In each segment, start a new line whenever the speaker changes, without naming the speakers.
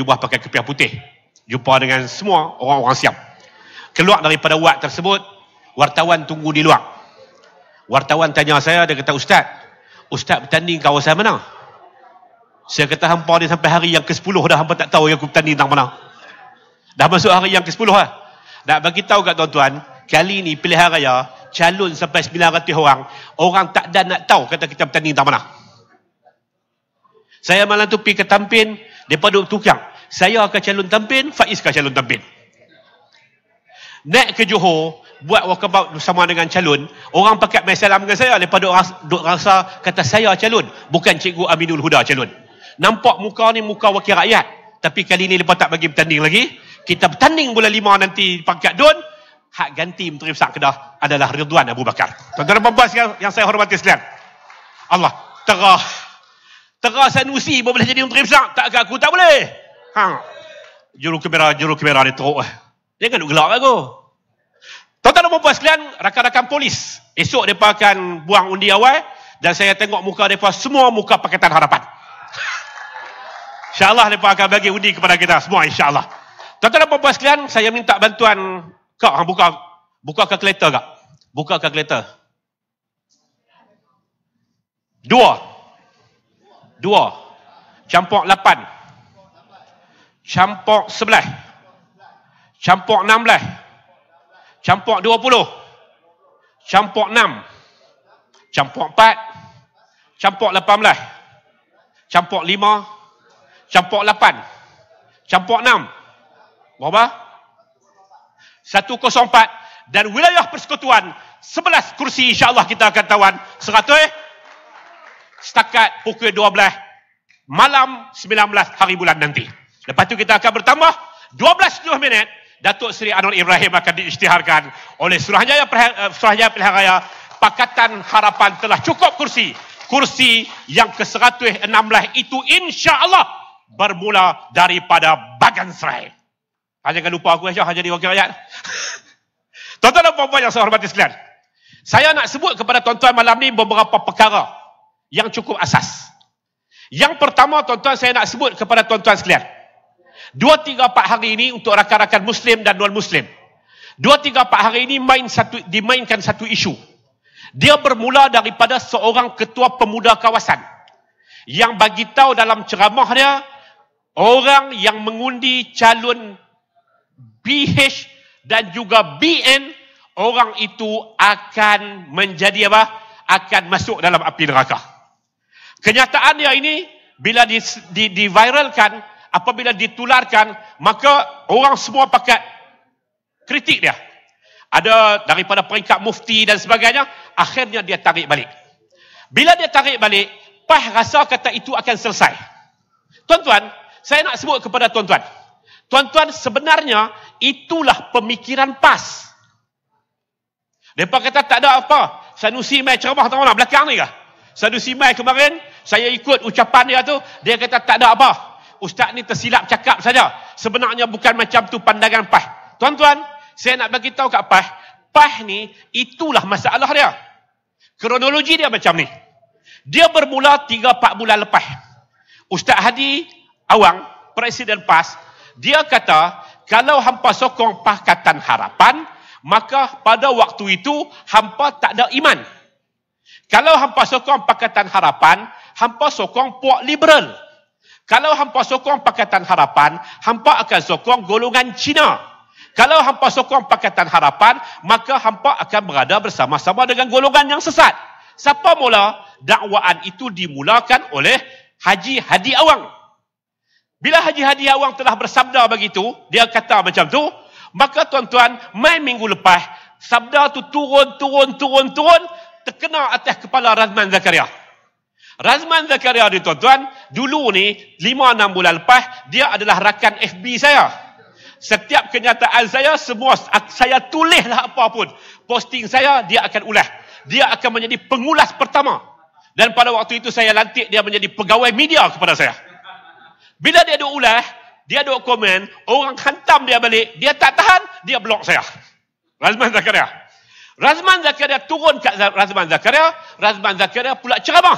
berjubah pakai kepiah putih. Jumpa dengan semua orang-orang Siam. Keluar daripada wad tersebut, wartawan tunggu di luar. Wartawan tanya saya, dia kata, Ustaz bertanding kawasan mana? Saya kata, hampa ni sampai hari yang ke-10 dah, hampa tak tahu yang aku bertanding tentang mana. Dah masuk hari yang ke-10 lah. Nak bagi tahu kat tuan-tuan, kali ni pilihan raya, calon sampai 900 orang, orang tak ada nak tahu kata kita bertanding tentang mana. Saya malam tu pergi ke Tampin, mereka duduk tukang. Saya akan calon Tampin, Faiz akan calon Tampin. Naik ke Johor, buat walkabout bersama dengan calon, orang pakat main salam dengan saya, mereka duduk rasa kata saya calon, bukan Cikgu Aminul Huda calon. Nampak muka ni muka wakil rakyat, tapi kali ni mereka tak bagi bertanding lagi. Kita bertanding bulan 5 nanti pangkat Dun. Hak ganti Menteri Besar Kedah adalah Ridwan Abu Bakar. Tuan-tuan dan puan yang saya hormati sekalian, Allah Tera Sanusi pun boleh jadi Menteri Besar, tak ke aku tak boleh. Juru kamera ni teruk. Jangan duk gelak aku. Tuan-tuan dan puan sekalian, rakan-rakan polis, esok mereka akan buang undi awal dan saya tengok muka mereka semua muka Pakatan Harapan. InsyaAllah mereka akan bagi undi kepada kita semua, insyaAllah. Tuan-tuan dan puan sekalian, saya minta bantuan kak, buka kalkulator kak. Buka kalkulator. 2 campur 8 campur 11 campur 16 campur 20 campur 6 campur 4 campur 18 campur 5 campur 8 campur 6 berapa? 104. Dan wilayah persekutuan 11 kursi insya-Allah kita akan tawan 100 setakat pukul 12 malam 19 hari bulan nanti. Lepas tu kita akan bertambah 12 minit. Datuk Seri Anwar Ibrahim akan diisytiharkan oleh Suruhanjaya Pilihan Raya. Pakatan Harapan telah cukup kursi. Kursi yang ke-116 itu insya-Allah bermula daripada Bagansrai. Jangan lupa aku Aisyah jadi wakil rakyat. Tuan-tuan dan puan-puan yang saya hormati sekalian, saya nak sebut kepada tuan-tuan malam ni beberapa perkara yang cukup asas. Yang pertama, tuan-tuan, saya nak sebut kepada tuan-tuan sekalian, 2-3-4 hari ini untuk rakan-rakan Muslim dan non-Muslim, 2-3-4 hari ini dimainkan satu isu. Dia bermula daripada seorang ketua pemuda kawasan yang bagi tahu dalam ceramah dia, orang yang mengundi calon BH dan juga BN, orang itu akan menjadi apa? Akan masuk dalam api neraka. Kenyataan dia ini bila diviralkan, apabila ditularkan, maka orang semua pakat kritik dia. Ada daripada peringkat mufti dan sebagainya, akhirnya dia tarik balik. Bila dia tarik balik, PAS rasa kata itu akan selesai. Tuan-tuan, saya nak sebut kepada tuan-tuan. Tuan-tuan, sebenarnya itulah pemikiran PAS. Mereka kata tak ada apa. Sanusi mai ceramah tahu mana belakang ni kah? Sanusi mai kemarin, saya ikut ucapan dia tu, dia kata tak ada apa. Ustaz ni tersilap cakap saja. Sebenarnya bukan macam tu pandangan PAS. Tuan-tuan, saya nak bagi tahu kat PAS, PAS ni itulah masalah dia. Kronologi dia macam ni. Dia bermula 3-4 bulan lepas. Ustaz Hadi Awang, Presiden PAS, dia kata, kalau hampa sokong Pakatan Harapan, maka pada waktu itu hampa tak ada iman. Kalau hampa sokong Pakatan Harapan, hampa sokong puak liberal. Kalau hampa sokong Pakatan Harapan, hampa akan sokong golongan Cina. Kalau hampa sokong Pakatan Harapan, maka hampa akan berada bersama-sama dengan golongan yang sesat. Siapa mula? Dakwaan itu dimulakan oleh Haji Hadi Awang. Bila Haji Hadi Awang telah bersabda begitu, dia kata macam tu, maka tuan-tuan, mai minggu lepas, sabda tu turun, terkena atas kepala Razman Zakaria. Razman Zakaria ni tuan-tuan, dulu ni, 5-6 bulan lepas, dia adalah rakan FB saya. Setiap kenyataan saya, semua saya tulislah apa pun. Posting saya, dia akan ulas. Dia akan menjadi pengulas pertama. Dan pada waktu itu saya lantik dia menjadi pegawai media kepada saya. Bila dia duk ulas, dia duk komen, orang hantam dia balik, dia tak tahan, dia blok saya. Razman Zakaria. Razman Zakaria turun kat Razman Zakaria pula ceramah.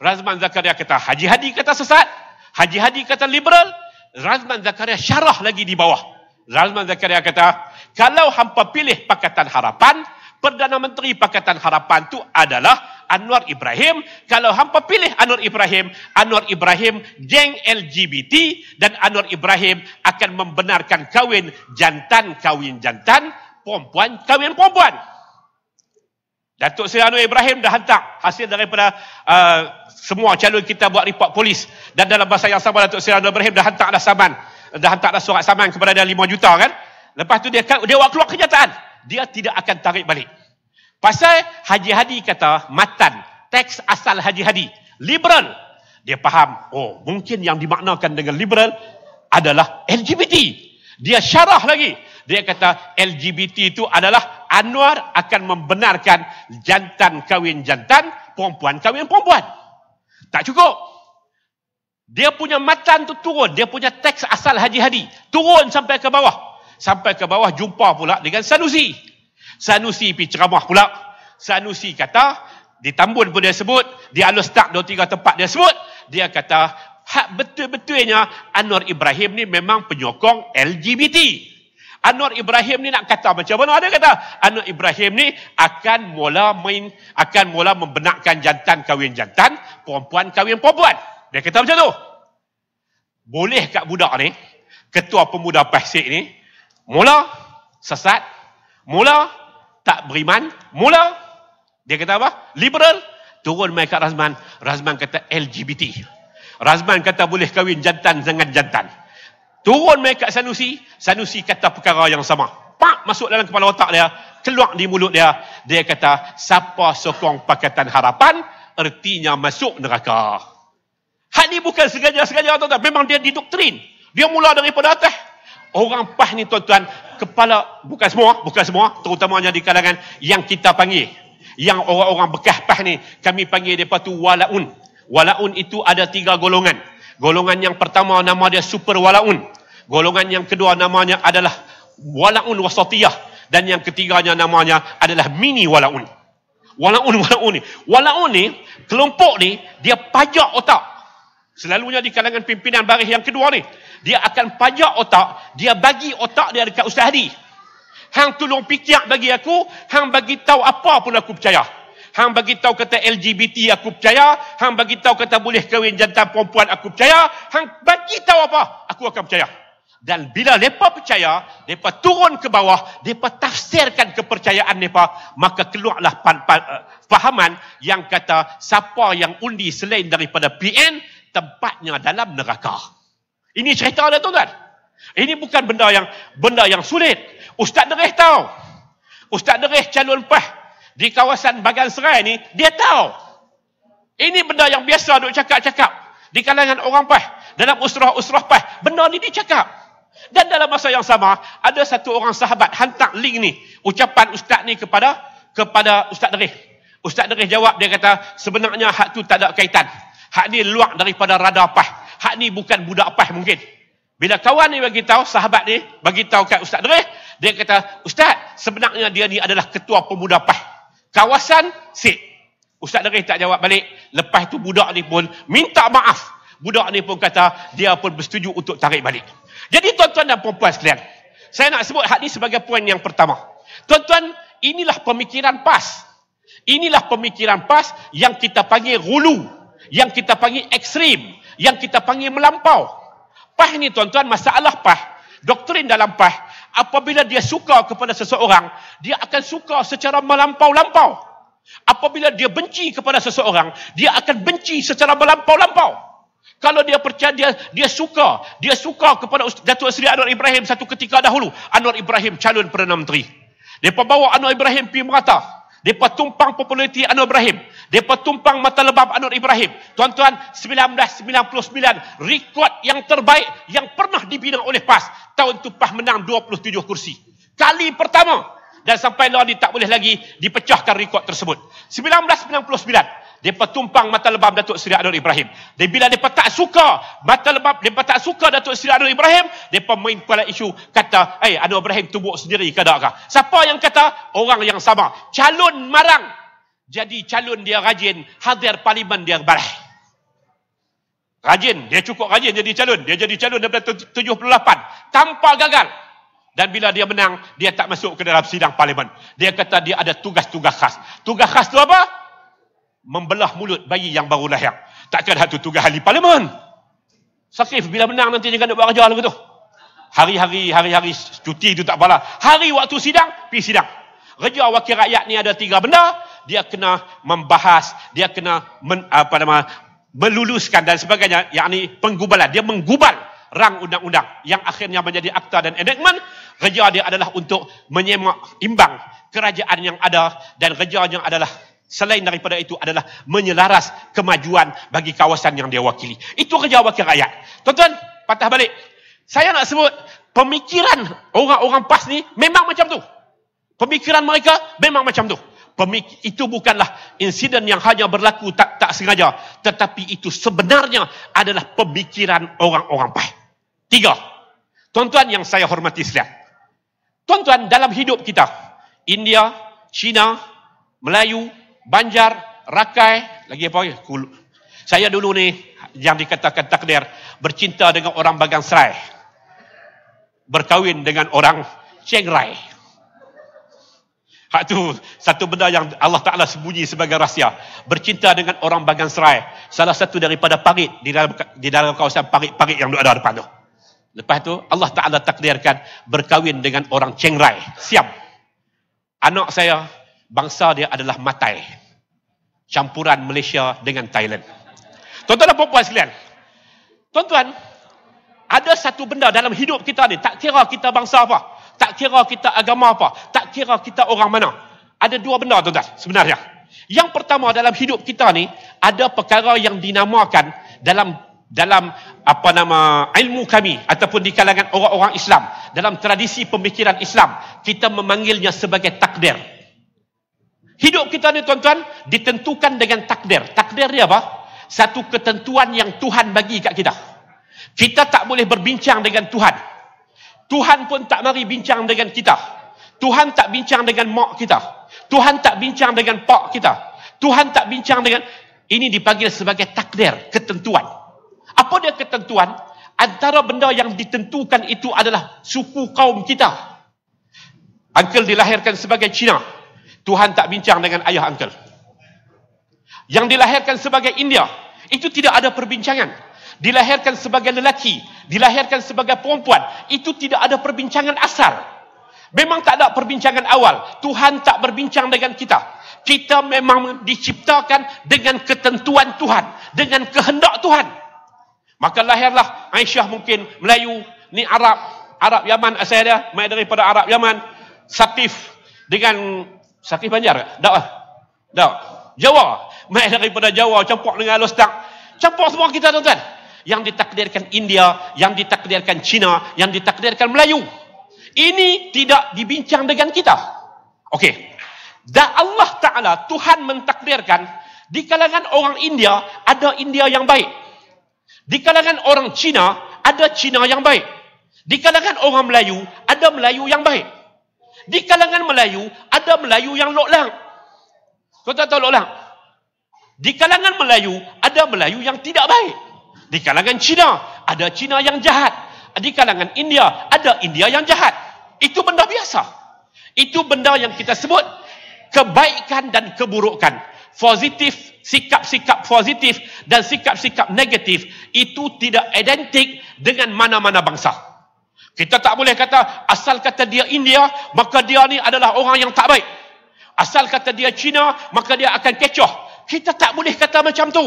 Razman Zakaria kata Haji Hadi kata sesat, Haji Hadi kata liberal, Razman Zakaria syarah lagi di bawah. Razman Zakaria kata, kalau hampa pilih Pakatan Harapan, Perdana Menteri Pakatan Harapan tu adalah Anwar Ibrahim. Kalau hampa pilih Anwar Ibrahim geng LGBT, dan Anwar Ibrahim akan membenarkan kahwin jantan, perempuan kahwin perempuan. Datuk Seri Anwar Ibrahim dah hantar hasil daripada semua calon kita buat report polis, dan dalam masa yang sama Datuk Seri Anwar Ibrahim dah hantar surat saman kepada dia 5 juta kan. Lepas tu dia buat keluar kenyataan, dia tidak akan tarik balik. Pasal Haji Hadi kata matan teks asal Haji Hadi liberal, dia faham, oh mungkin yang dimaknakan dengan liberal adalah LGBT. Dia syarah lagi, dia kata LGBT itu adalah Anwar akan membenarkan jantan kahwin jantan, perempuan kahwin perempuan. Tak cukup. Dia punya matan tu turun, dia punya teks asal Haji Hadi turun sampai ke bawah. Sampai ke bawah jumpa pula dengan Sanusi. Sanusi pergi ceramah pula. Sanusi kata, di Tambun pun dia sebut, di Al-Ustaq 2-3 tempat dia sebut, dia kata hak betul-betulnya Anwar Ibrahim ni memang penyokong LGBT. Anwar Ibrahim ni nak kata macam mana? Dia kata Anwar Ibrahim ni akan mula membenarkan jantan kahwin jantan, perempuan kahwin perempuan. Dia kata macam tu. Boleh kat budak ni, ketua pemuda Pasik ni, mula sesat, mula tak beriman, mula dia kata apa? Liberal. Turun mai kat Razman. Razman kata LGBT. Razman kata boleh kahwin jantan dengan jantan. Turun mai kat Sanusi. Sanusi kata perkara yang sama. Pak masuk dalam kepala otak dia, keluar di mulut dia. Dia kata siapa sokong Pakatan Harapan ertinya masuk neraka. Hak ni bukan sengaja-sengaja tuan-tuan. Memang dia didoktrin. Dia mula daripada atas. Orang PAS ni tuan-tuan, kepala, bukan semua, terutamanya di kalangan yang kita panggil, yang orang-orang bekas PAS ni, kami panggil mereka tu walaun. Walaun itu ada 3 golongan. Golongan yang pertama nama dia super walaun. Golongan yang kedua namanya adalah walaun wasatiyah. Dan yang ketiganya namanya adalah mini walaun. Walaun ni, kelompok ni, dia pajak otak. Selalunya di kalangan pimpinan baris yang kedua ni, dia akan pajak otak, dia bagi otak dia dekat Ustaz Hadi. Hang tolong fikir bagi aku, hang bagi tahu apa pun aku percaya. Hang bagi tahu kata LGBT aku percaya, hang bagi tahu kata boleh kahwin jantan perempuan aku percaya, hang bagi tahu apa, aku akan percaya. Dan bila mereka percaya, mereka turun ke bawah, mereka tafsirkan kepercayaan mereka, maka keluarlah fahaman yang kata siapa yang undi selain daripada PN, tempatnya dalam neraka. Ini cerita dia tuan-tuan. Ini bukan benda yang sulit. Ustaz Dereh tahu. Ustaz Dereh calon PAS di kawasan Bagan Serai ni, dia tahu. Ini benda yang biasa duk cakap-cakap di kalangan orang PAS, dalam usrah-usrah PAS. Benda ni dicakap. Dan dalam masa yang sama, ada satu orang sahabat hantar link ni, ucapan ustaz ni kepada Ustaz Dereh. Ustaz Dereh jawab, dia kata sebenarnya hak tu tak ada kaitan. Hak ni luar daripada radar PAS. Hak ni bukan budak PAS mungkin. Bila kawan ni bagi tahu, sahabat ni bagi tahu kat Ustaz Dereh, dia kata, Ustaz, sebenarnya dia ni adalah ketua pemuda PAS. Kawasan Sik. Ustaz Dereh tak jawab balik. Lepas tu budak ni pun minta maaf. Budak ni pun kata dia pun bersetuju untuk tarik balik. Jadi tuan-tuan dan puan-puan sekalian, saya nak sebut hak ni sebagai poin yang pertama. Tuan-tuan, inilah pemikiran PAS. Inilah pemikiran PAS yang kita panggil gulu, yang kita panggil ekstrim, yang kita panggil melampau. PAS ni tuan-tuan, masalah PAS, doktrin dalam PAS, apabila dia suka kepada seseorang, dia akan suka secara melampau-lampau. Apabila dia benci kepada seseorang, dia akan benci secara melampau-lampau. Kalau dia percaya, dia suka kepada Datuk Seri Anwar Ibrahim satu ketika dahulu, Anwar Ibrahim calon Perdana Menteri. Mereka bawa Anwar Ibrahim pergi merata. Mereka tumpang populariti Anwar Ibrahim. Mereka tumpang mata lebam Anwar Ibrahim. Tuan-tuan, 1999, rekod yang terbaik yang pernah dibina oleh PAS. Tahun itu PAS menang 27 kursi. Kali pertama. Dan sampai lah ni tak boleh lagi dipecahkan rekod tersebut. 1999, mereka tumpang mata lebam Datuk Seri Anwar Ibrahim. Dan bila mereka tak suka mata lebam, mereka tak suka Datuk Seri Anwar Ibrahim, mereka main pada isu kata, Anwar Ibrahim tumbuk sendiri ke tak? Siapa yang kata? Orang yang sama. Calon marang. Jadi calon dia rajin, hadir parlimen dia balah. Rajin, dia cukup rajin jadi calon. Dia jadi calon daripada 78 tanpa gagal. Dan bila dia menang, dia tak masuk ke dalam sidang parlimen. Dia kata dia ada tugas-tugas khas. Tugas khas tu apa? Membelah mulut bayi yang baru lahir. Takkan satu tugas ahli parlimen. Sakif bila menang nanti jangan nak buat kerja lagu tu. Hari-hari cuti tu tak apalah. Hari waktu sidang, pergi sidang. Kerja wakil rakyat ni ada 3 benda. Dia kena membahas, dia kena meluluskan dan sebagainya, yakni penggubalan. Dia menggubal rang undang-undang yang akhirnya menjadi akta dan enactment. Kerja dia adalah untuk menyemak imbang kerajaan yang ada, dan kerjanya adalah selain daripada itu adalah menyelaras kemajuan bagi kawasan yang dia wakili. Itu kerja wakil rakyat. Tuan-tuan, patah balik. Saya nak sebut pemikiran orang-orang PAS ni memang macam tu. Pemikiran mereka memang macam tu. Itu bukanlah insiden yang hanya berlaku tak sengaja, tetapi itu sebenarnya adalah pemikiran orang-orang PAS. 3. Tuan-tuan yang saya hormati sekalian. Tuan-tuan, dalam hidup kita, India, Cina, Melayu, Banjar, Rakai, lagi apa lagi? Saya dulu ni yang dikatakan takdir, bercinta dengan orang Bagang Serai, berkahwin dengan orang Chiang Rai. Hak tu satu benda yang Allah Ta'ala sembunyi sebagai rahsia. Bercinta dengan orang Bagang Serai, salah satu daripada parit di dalam kawasan parit-parit yang ada depan tu. Lepas tu Allah Ta'ala takdirkan berkahwin dengan orang Chiang Rai, Siam. Anak saya, bangsa dia adalah Matai, campuran Malaysia dengan Thailand. Tuan-tuan dan puan-puan sekalian, tuan-tuan, ada satu benda dalam hidup kita ni, tak kira kita bangsa apa, tak kira kita agama apa, tak kira kita orang mana. Ada 2 benda, tuan-tuan, sebenarnya. Yang pertama dalam hidup kita ni, ada perkara yang dinamakan dalam ilmu kami ataupun di kalangan orang-orang Islam, dalam tradisi pemikiran Islam, kita memanggilnya sebagai takdir. Hidup kita ni, tuan-tuan, ditentukan dengan takdir. Takdir dia apa? Satu ketentuan yang Tuhan bagi kat kita. Kita tak boleh berbincang dengan Tuhan. Tuhan pun tak mari bincang dengan kita. Tuhan tak bincang dengan mak kita. Tuhan tak bincang dengan pak kita. Tuhan tak bincang dengan... Ini dipanggil sebagai takdir, ketentuan. Apa dia ketentuan? Antara benda yang ditentukan itu adalah suku kaum kita. Uncle dilahirkan sebagai Cina. Tuhan tak bincang dengan ayah uncle. Yang dilahirkan sebagai India, itu tidak ada perbincangan. Dilahirkan sebagai lelaki, dilahirkan sebagai perempuan, itu tidak ada perbincangan asal. Memang tak ada perbincangan awal. Tuhan tak berbincang dengan kita. Kita memang diciptakan dengan ketentuan Tuhan, dengan kehendak Tuhan. Maka lahirlah Aisyah, mungkin Melayu, ni Arab Yaman asal dia, mai daripada Arab Yaman. Sakif dengan Sakif Banjar tak? Tak. Jawa, mai daripada Jawa, campur dengan Alostak. Campur semua kita, tuan-tuan. Yang ditakdirkan India, yang ditakdirkan Cina, yang ditakdirkan Melayu. Ini tidak dibincang dengan kita. Okey. Dan Allah Ta'ala, Tuhan mentakdirkan di kalangan orang India ada India yang baik. Di kalangan orang Cina ada Cina yang baik. Di kalangan orang Melayu ada Melayu yang baik. Di kalangan Melayu ada Melayu yang loklang. Kau tak tahu loklang? Di kalangan Melayu ada Melayu yang tidak baik. Di kalangan Cina ada Cina yang jahat. Di kalangan India ada India yang jahat. Itu benda biasa. Itu benda yang kita sebut kebaikan dan keburukan. Positif, sikap-sikap positif dan sikap-sikap negatif itu tidak identik dengan mana-mana bangsa. Kita tak boleh kata asal kata dia India maka dia ni adalah orang yang tak baik. Asal kata dia Cina maka dia akan kecoh. Kita tak boleh kata macam tu.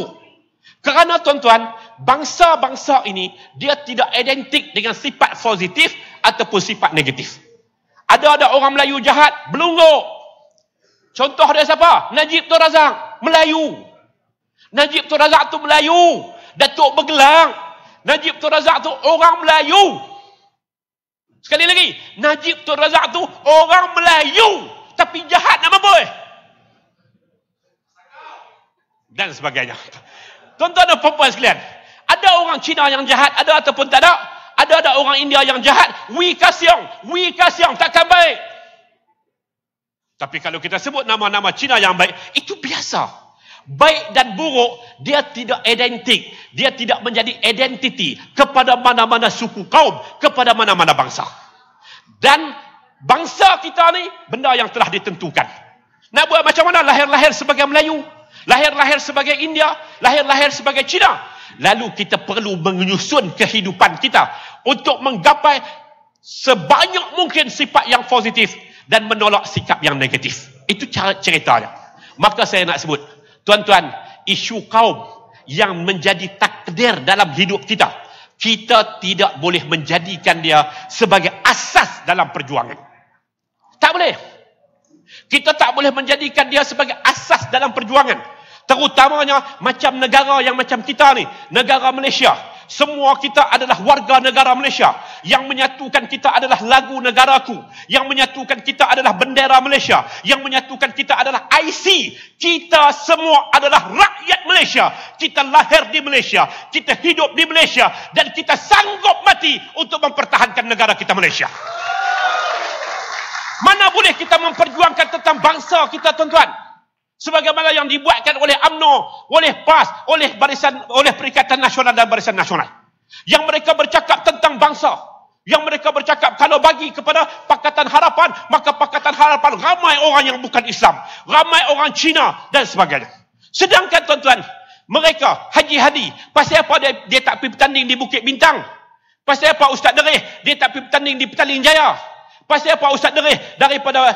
Kerana tuan-tuan, bangsa-bangsa ini dia tidak identik dengan sifat positif ataupun sifat negatif. Ada orang Melayu jahat, belungguk. Contoh dia siapa? Najib Tun Razak, Melayu. Najib Tun Razak tu Melayu. Datuk Bergelang. Najib Tun Razak tu orang Melayu. Sekali lagi, Najib Tun Razak tu orang Melayu. Tapi jahat nak mampu. Dan sebagainya. Tuan-tuan dan puan-puan sekalian, ada orang Cina yang jahat, ada ataupun tak ada. Ada orang India yang jahat. We kasiang, takkan baik. Tapi kalau kita sebut nama-nama Cina yang baik, itu biasa. baik dan buruk, dia tidak identik, dia tidak menjadi identiti kepada mana-mana suku kaum, kepada mana-mana bangsa. Dan bangsa kita ni benda yang telah ditentukan. Nak buat macam mana? Lahir-lahir sebagai Melayu, lahir-lahir sebagai India, lahir-lahir sebagai Cina. Lalu kita perlu menyusun kehidupan kita untuk menggapai sebanyak mungkin sifat yang positif dan menolak sikap yang negatif. Itu cara ceritanya. Maka saya nak sebut, tuan-tuan, isu kaum yang menjadi takdir dalam hidup kita, kita tidak boleh menjadikan dia sebagai asas dalam perjuangan. Tak boleh. Kita tak boleh menjadikan dia sebagai asas dalam perjuangan. Terutamanya macam negara yang macam kita ni, negara Malaysia. Semua kita adalah warga negara Malaysia. Yang menyatukan kita adalah lagu negaraku. Yang menyatukan kita adalah bendera Malaysia. Yang menyatukan kita adalah IC. Kita semua adalah rakyat Malaysia. Kita lahir di Malaysia. Kita hidup di Malaysia. Dan kita sanggup mati untuk mempertahankan negara kita Malaysia. Mana boleh kita memperjuangkan tentang bangsa kita, tuan-tuan? Sebagaimana yang dibuatkan oleh UMNO, oleh PAS, oleh Perikatan Nasional dan Barisan Nasional. Yang mereka bercakap tentang bangsa. Yang mereka bercakap kalau bagi kepada Pakatan Harapan, maka Pakatan Harapan ramai orang yang bukan Islam. Ramai orang Cina dan sebagainya. Sedangkan tuan-tuan, mereka, Haji Hadi, pasal apa dia tak pergi bertanding di Bukit Bintang? Pasal apa Ustaz Dereh, dia tak pergi bertanding di Petaling Jaya? Pasal apa Ustaz Dereh daripada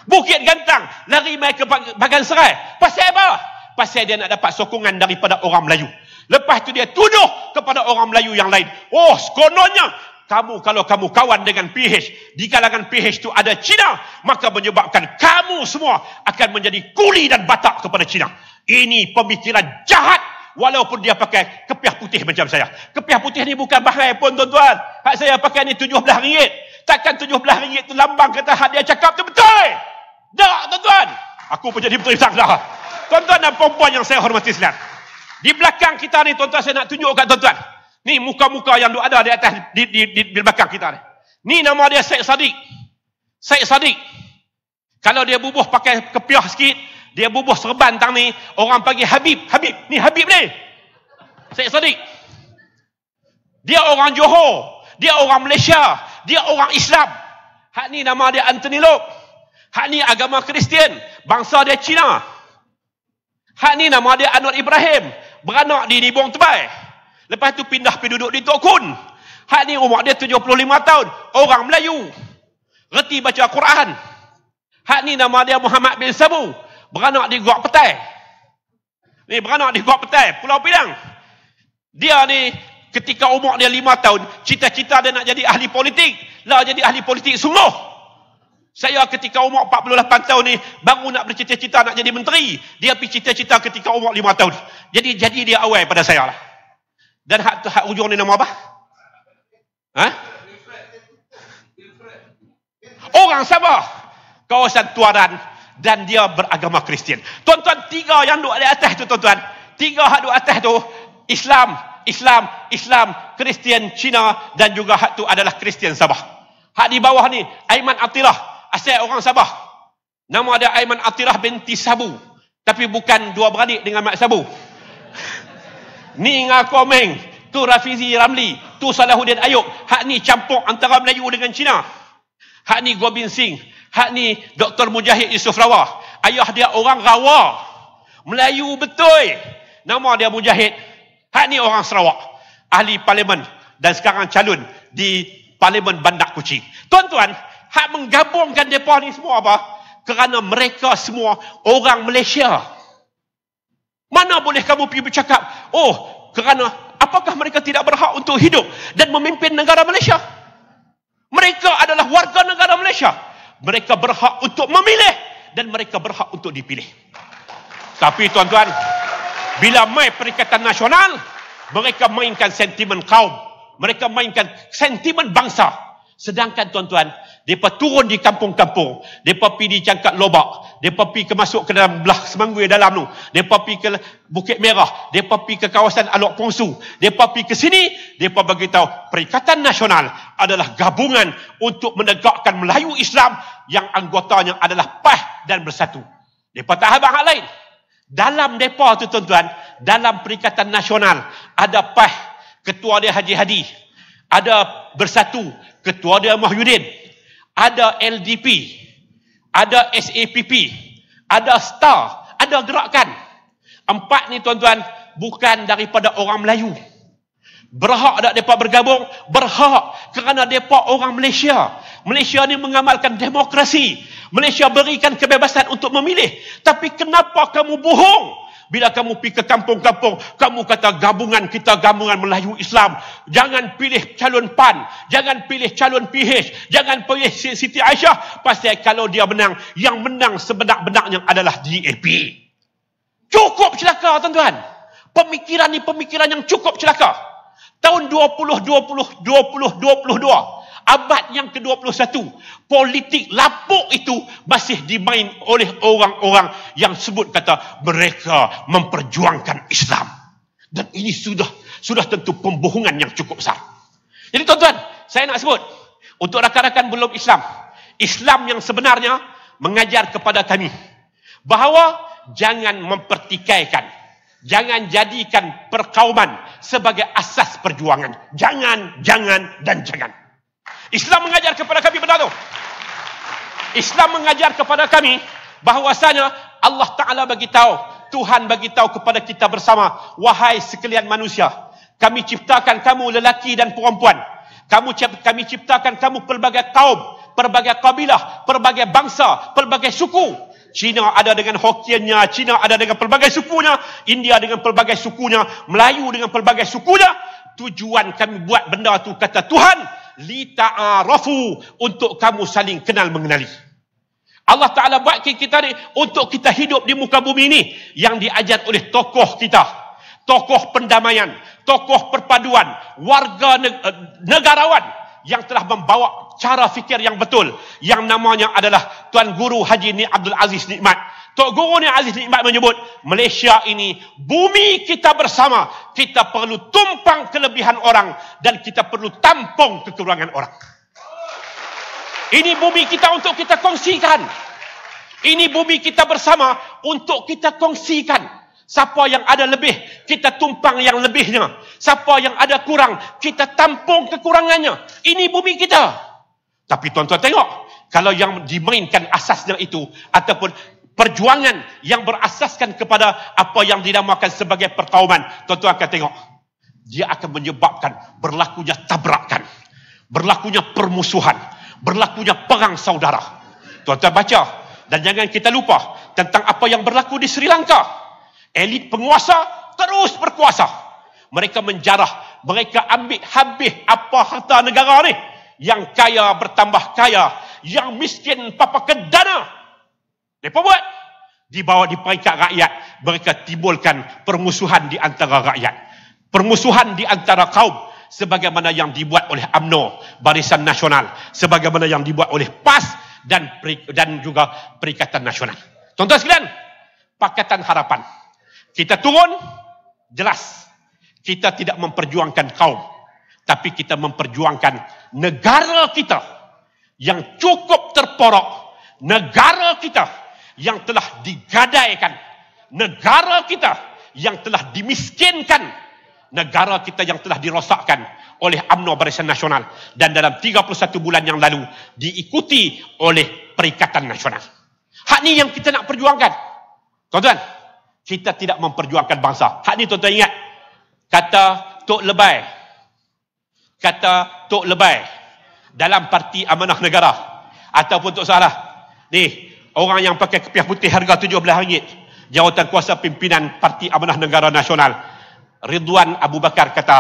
Bukit Gantang lari mai ke Bagan Serai? Pasal apa? Pasal dia nak dapat sokongan daripada orang Melayu. Lepas tu dia tuduh kepada orang Melayu yang lain. Oh, sekononnya kalau kamu kawan dengan PH, di kalangan PH tu ada Cina, maka menyebabkan kamu semua akan menjadi kuli dan batak kepada Cina. Ini pemikiran jahat. Walaupun dia pakai kepiah putih macam saya. Kepiah putih ni bukan bahaya pun, tuan-tuan. Hak saya pakai ni RM17. Takkan RM17 tu lambang kata hak dia cakap tu betul? Tak, tuan-tuan. Aku pun jadi betul salah. Tuan-tuan dan perempuan yang saya hormati sekalian. Di belakang kita ni, tuan-tuan, saya nak tunjuk kat tuan-tuan. Ni muka-muka yang ada di atas di belakang kita ni. Ni nama dia Syed Saddiq. Syed Saddiq. Kalau dia bubuh pakai kepiah sikit, dia bubuh serban tang ni, orang panggil Habib. Habib. Ni Habib ni. Syed Saddiq. Dia orang Johor. Dia orang Malaysia. Dia orang Islam. Hak ni nama dia Anthony Loke. Hak ni agama Kristian. Bangsa dia Cina. Hak ni nama dia Anwar Ibrahim. Beranak di Nibong Tebai. Lepas tu pindah pergi duduk di Tok Kun. Hak ni umur dia 75 tahun. Orang Melayu. Reti baca Quran. Hak ni nama dia Muhammad bin Sabu. Beranak di Guak Petai. Ni beranak di Guak Petai, Pulau Pinang. Dia ni ketika umur dia 5 tahun, cita-cita dia nak jadi ahli politik. Lah jadi ahli politik sungguh. Saya ketika umur 48 tahun ni baru nak bercita-cita nak jadi menteri. Dia pergi cita-cita ketika umur 5 tahun. Jadi dia awal pada saya lah. Dan hak ujung ni nama apa? Ha? Orang Sabah. Kawasan Tuaran. Dan dia beragama Kristian. Tuan-tuan, 3 yang duduk di atas tu, tuan-tuan. 3 hak duduk atas tu, Islam, Kristian, Cina, dan juga hak tu adalah Kristian Sabah. Hak di bawah ni, Aiman Atirah, asal orang Sabah. Nama dia Aiman Atirah binti Sabu. Tapi bukan dua beradik dengan Mak Sabu. Ni Ngakomeng, tu Rafizi Ramli, tu Salahuddin Ayub. Hak ni campur antara Melayu dengan Cina. Hak ni Gobind Singh. Hak ni Dr. Mujahid Yusof Rawah. Ayah dia orang Rawa. Melayu betul. Nama dia Mujahid. Hak ni orang Sarawak. Ahli parlimen. Dan sekarang calon di Parlimen Bandar Kuching. Tuan-tuan, hak menggabungkan mereka ni semua apa? Kerana mereka semua orang Malaysia. Mana boleh kamu pergi bercakap, oh, kerana apakah mereka tidak berhak untuk hidup dan memimpin negara Malaysia? Mereka adalah warga negara Malaysia. Mereka berhak untuk memilih dan mereka berhak untuk dipilih. Tapi tuan-tuan, bila main Perikatan Nasional, mereka mainkan sentimen kaum. Mereka mainkan sentimen bangsa. Sedangkan tuan-tuan, mereka turun di kampung-kampung. Mereka pergi di Cangkat Lobak. Mereka pergi masuk ke dalam belah Semangui dalam tu. Mereka pergi ke Bukit Merah. Mereka pergi ke kawasan Alok Pongsu. Mereka pergi ke sini. Mereka beritahu Perikatan Nasional adalah gabungan untuk menegakkan Melayu Islam yang anggotanya adalah PAH dan Bersatu. Mereka tak habang hak lain. Dalam mereka tu tuan-tuan, dalam Perikatan Nasional, ada PAS, ketua dia Haji Hadi. Ada Bersatu, ketua dia Mahyudin. Ada LDP. Ada SAPP. Ada STAR. Ada Gerakan. 4 ni tuan-tuan, bukan daripada orang Melayu. Berhak tak mereka bergabung? Berhak. Kerana mereka orang Malaysia. Malaysia ni mengamalkan demokrasi. Malaysia berikan kebebasan untuk memilih. Tapi kenapa kamu bohong? Bila kamu pergi ke kampung-kampung, kamu kata gabungan kita gabungan Melayu Islam. Jangan pilih calon PAN. Jangan pilih calon PH. Jangan pilih Siti Aisyah. Pasal kalau dia menang, yang menang sebenar-benarnya adalah DAP. Cukup celaka tuan-tuan. Pemikiran ni pemikiran yang cukup celaka. Tahun 2022. Abad yang ke-21, politik lapuk itu masih dimain oleh orang-orang yang sebut kata mereka memperjuangkan Islam. Dan ini sudah tentu pembohongan yang cukup besar. Jadi tuan-tuan, saya nak sebut untuk rakan-rakan belum Islam, Islam yang sebenarnya mengajar kepada kami bahawa jangan mempertikaikan, jangan jadikan perkauman sebagai asas perjuangan. Jangan, dan jangan. Islam mengajar kepada kami benda tu. Islam mengajar kepada kami bahawasanya Allah Ta'ala bagi tahu, Tuhan bagi tahu kepada kita bersama, wahai sekalian manusia, kami ciptakan kamu lelaki dan perempuan. Kami ciptakan kamu pelbagai kaum, pelbagai kabilah, pelbagai bangsa, pelbagai suku. Cina ada dengan Hokkiennya, Cina ada dengan pelbagai sukunya, India dengan pelbagai sukunya, Melayu dengan pelbagai sukunya. Tujuan kami buat benda tu, kata Tuhan, li ta'arafu, untuk kamu saling kenal mengenali. Allah Ta'ala buat kita ni untuk kita hidup di muka bumi ini yang diajar oleh tokoh kita, tokoh pendamaian, tokoh perpaduan, warga negarawan yang telah membawa cara fikir yang betul, yang namanya adalah Tuan Guru Haji Ni Abdul Aziz Nikmat. Tok Guru Ni Aziz Nikmat menyebut, Malaysia ini bumi kita bersama. Kita perlu tumpang kelebihan orang dan kita perlu tampung kekurangan orang. Ini bumi kita untuk kita kongsikan. Ini bumi kita bersama untuk kita kongsikan. Siapa yang ada lebih, kita tumpang yang lebihnya. Siapa yang ada kurang, kita tampung kekurangannya. Ini bumi kita. Tapi tuan-tuan tengok, kalau yang dimainkan asasnya itu, ataupun perjuangan yang berasaskan kepada apa yang dinamakan sebagai perkauman, tuan-tuan akan tengok, dia akan menyebabkan berlakunya tabrakan, berlakunya permusuhan, berlakunya perang saudara. Tuan-tuan baca, dan jangan kita lupa tentang apa yang berlaku di Sri Lanka. Elit penguasa terus berkuasa. Mereka menjarah, mereka ambil habis apa harta negara ni. Yang kaya bertambah kaya, yang miskin papa kedana. Mereka buat, dibawa di peringkat rakyat, mereka timbulkan permusuhan di antara rakyat, permusuhan di antara kaum, sebagaimana yang dibuat oleh UMNO, Barisan Nasional, sebagaimana yang dibuat oleh PAS dan juga Perikatan Nasional. Tuan-tuan sekalian, Pakatan Harapan, kita turun, jelas, kita tidak memperjuangkan kaum, tapi kita memperjuangkan negara kita yang cukup terporok, negara kita yang telah digadaikan, negara kita yang telah dimiskinkan, negara kita yang telah dirosakkan oleh UMNO Barisan Nasional, dan dalam 31 bulan yang lalu diikuti oleh Perikatan Nasional. Hak ni yang kita nak perjuangkan. Tuan-tuan, kita tidak memperjuangkan bangsa. Hak ni tuan-tuan ingat, kata Tok Lebay dalam Parti Amanah Negara, ataupun Tok Salah ni, orang yang pakai kepiah putih harga RM17, jawatan kuasa pimpinan Parti Amanah Negara Nasional, Ridwan Abu Bakar kata,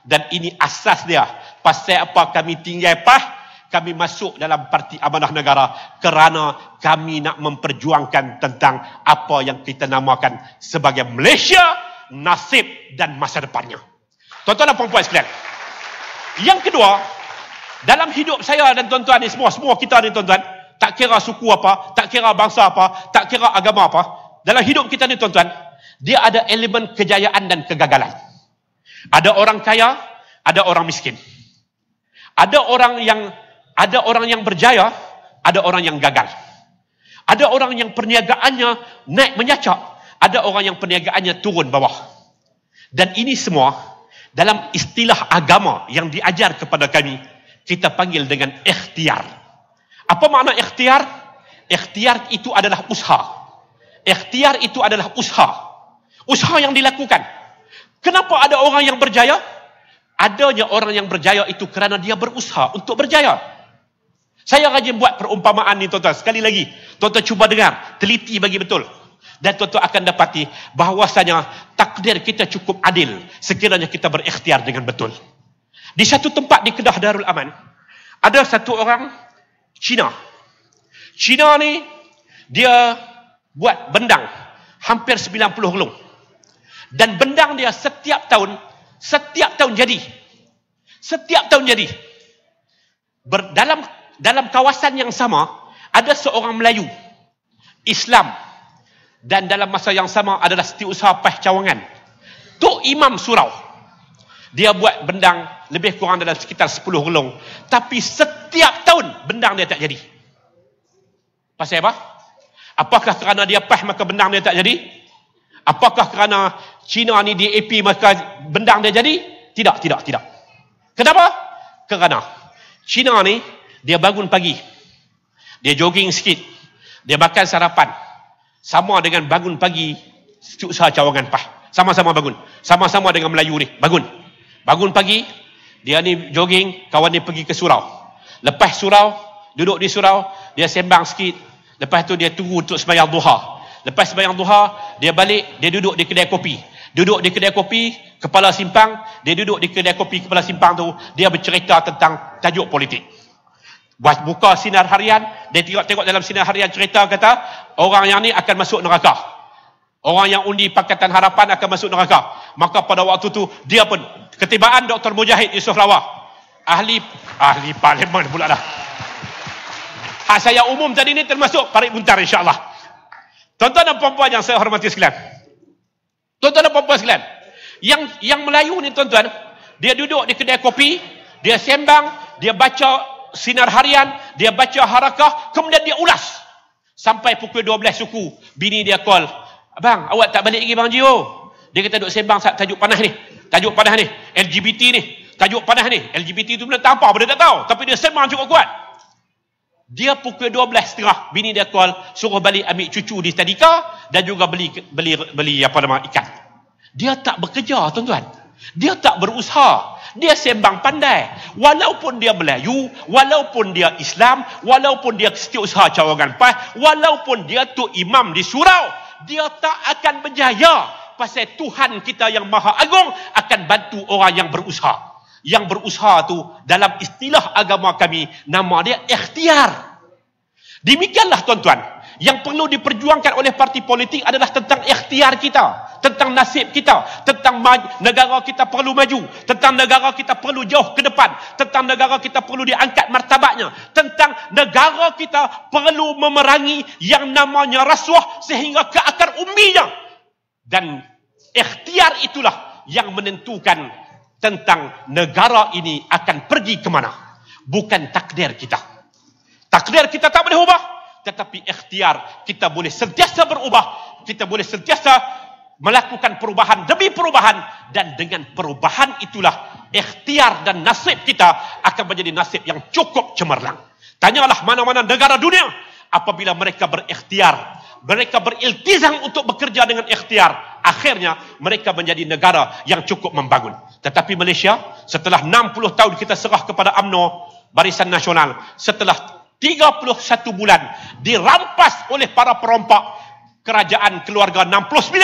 dan ini asas dia, pasal apa kami tinggal kami masuk dalam Parti Amanah Negara, kerana kami nak memperjuangkan tentang apa yang kita namakan sebagai Malaysia, nasib dan masa depannya. Tuan-tuan dan puan-puan sekalian, yang kedua, dalam hidup saya dan tuan-tuan ni semua kita ni tuan-tuan, tak kira suku apa, tak kira bangsa apa, tak kira agama apa, dalam hidup kita ni tuan-tuan, dia ada elemen kejayaan dan kegagalan. Ada orang kaya, ada orang miskin. Ada orang yang berjaya, ada orang yang gagal. Ada orang yang perniagaannya naik menyacak. Ada orang yang perniagaannya turun bawah. Dan ini semua dalam istilah agama yang diajar kepada kami, kita panggil dengan ikhtiar. Apa makna ikhtiar? Ikhtiar itu adalah usaha. Ikhtiar itu adalah usaha. Usaha yang dilakukan. Kenapa ada orang yang berjaya? Adanya orang yang berjaya itu kerana dia berusaha untuk berjaya. Saya rajin buat perumpamaan ni tuan-tuan. Sekali lagi, tuan-tuan cuba dengar, teliti bagi betul. Dan tuan-tuan akan dapati bahawasanya takdir kita cukup adil sekiranya kita berikhtiar dengan betul. Di satu tempat di Kedah Darul Aman, ada satu orang Cina. Cina ni dia buat bendang hampir 90 relung. Dan bendang dia setiap tahun jadi. Setiap tahun jadi. Dalam kawasan yang sama ada seorang Melayu Islam, dan dalam masa yang sama adalah setiausaha Pah Cawangan, Tok Imam Surau. Dia buat bendang lebih kurang dalam sekitar 10 relung, tapi setiap tahun bendang dia tak jadi. Pasal apa? Apakah kerana dia Pah maka bendang dia tak jadi? Apakah kerana Cina ni DAP maka bendang dia jadi? Tidak. Kenapa? Kerana Cina ni dia bangun pagi, dia jogging sikit, dia makan sarapan, sama dengan bangun pagi setiausaha Cawangan Pah. Sama-sama bangun. Sama-sama dengan Melayu ni. Bangun pagi, dia ni jogging, kawan dia pergi ke surau. Lepas surau, duduk di surau, dia sembang sikit. Lepas tu dia tunggu untuk sembahyang duha. Lepas sembahyang duha, dia balik, dia duduk di kedai kopi. Duduk di kedai kopi, kepala simpang, dia duduk di kedai kopi kepala simpang tu, dia bercerita tentang tajuk politik. Buka sinar harian, dia tengok dalam sinar harian cerita kata, orang yang ni akan masuk neraka. Orang yang undi Pakatan Harapan akan masuk neraka. Maka pada waktu tu, dia pun, ketibaan Dr. Mujahid Yusof Lawa, ahli parlimen pula dah. Hak saya umum tadi ni termasuk Parit Buntar insyaAllah. Tuan-tuan dan puan-puan yang saya hormati sekalian. Tuan-tuan dan puan-puan sekalian. Yang Melayu ni tuan-tuan, dia duduk di kedai kopi, dia sembang, dia baca sinar harian, dia baca harakah, kemudian dia ulas. Sampai pukul 12 suku, bini dia call, abang, awak tak balik lagi bang Jio? Dia kata duk sembang tajuk panas ni. Tajuk panas ni, LGBT ni. Tajuk panas ni, LGBT tu benda tak apa, benda tak tahu. Tapi dia sembang cukup kuat. Dia pukul 12.30, bini dia call, suruh balik ambil cucu di Tadika dan juga beli apa nama ikan. Dia tak bekerja tuan-tuan. Dia tak berusaha. Dia sembang pandai. Walaupun dia Melayu, walaupun dia Islam, walaupun dia setiausaha Cawangan Pah, walaupun dia tu imam di surau, dia tak akan berjaya. Pasal Tuhan kita yang Maha Agung akan bantu orang yang berusaha. Yang berusaha tu dalam istilah agama kami, nama dia ikhtiar. Demikianlah tuan-tuan, yang perlu diperjuangkan oleh parti politik adalah tentang ikhtiar kita, tentang nasib kita, tentang negara kita perlu maju, tentang negara kita perlu jauh ke depan, tentang negara kita perlu diangkat martabatnya, tentang negara kita perlu memerangi yang namanya rasuah sehingga ke akar umbinya. Dan ikhtiar itulah yang menentukan tentang negara ini akan pergi ke mana. Bukan takdir kita. Takdir kita tak boleh ubah, tetapi ikhtiar kita boleh sentiasa berubah. Kita boleh sentiasa melakukan perubahan demi perubahan, dan dengan perubahan itulah ikhtiar dan nasib kita akan menjadi nasib yang cukup cemerlang. Tanyalah mana-mana negara dunia, apabila mereka berikhtiar, mereka beriltizam untuk bekerja dengan ikhtiar, akhirnya mereka menjadi negara yang cukup membangun. Tetapi Malaysia, setelah 60 tahun kita serah kepada UMNO, Barisan Nasional, setelah 31 bulan dirampas oleh para perompak kerajaan keluarga 69,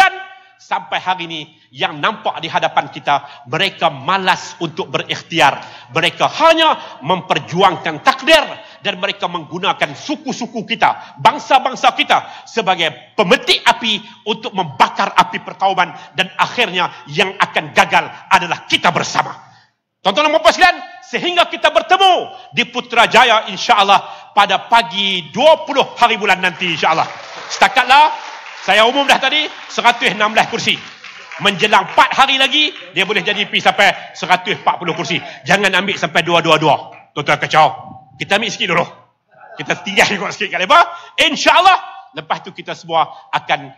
sampai hari ini yang nampak di hadapan kita, mereka malas untuk berikhtiar. Mereka hanya memperjuangkan takdir, dan mereka menggunakan suku-suku kita, bangsa-bangsa kita sebagai pemetik api untuk membakar api perkauman, dan akhirnya yang akan gagal adalah kita bersama. Tuan-tuan dan puan-puan sekalian, sehingga kita bertemu di Putrajaya insya-Allah pada pagi 20 hari bulan nanti insya-Allah. Setakatlah saya umum dah tadi 116 kursi. Menjelang 4 hari lagi dia boleh jadi pergi sampai 140 kursi. Jangan ambil sampai 222. Tuan-tuan kacau. Kita ambil sikit dulu. Kita tinggal tengok sikit kat lebar. InsyaAllah, lepas tu kita semua akan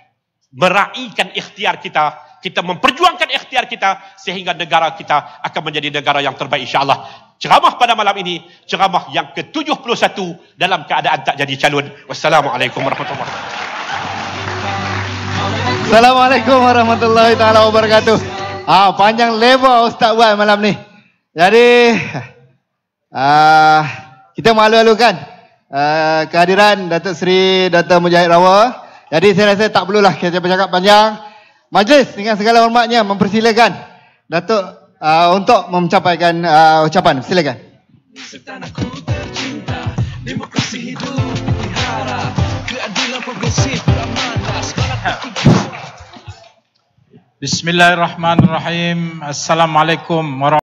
meraihkan ikhtiar kita. Kita memperjuangkan ikhtiar kita sehingga negara kita akan menjadi negara yang terbaik insyaAllah. Ceramah pada malam ini, ceramah yang ke-71 dalam keadaan tak jadi calon. Wassalamualaikum warahmatullahi wabarakatuh.
Assalamualaikum warahmatullahi taala wabarakatuh. Panjang lebar Ustaz buat malam ni. Jadi kita malu-alukan kehadiran Datuk Seri Dr. Mujahid Rawa. Jadi saya rasa tak perlulah kita bercakap panjang. Majlis dengan segala hormatnya mempersilakan Datuk untuk mencapaikan ucapan. Silakan.
Setanahku tercinta, demokrasi hidup dipelihara, keadilan progresif beramanah, semangat. Bismillahirrahmanirrahim. Assalamualaikum warahmatullahi wabarakatuh.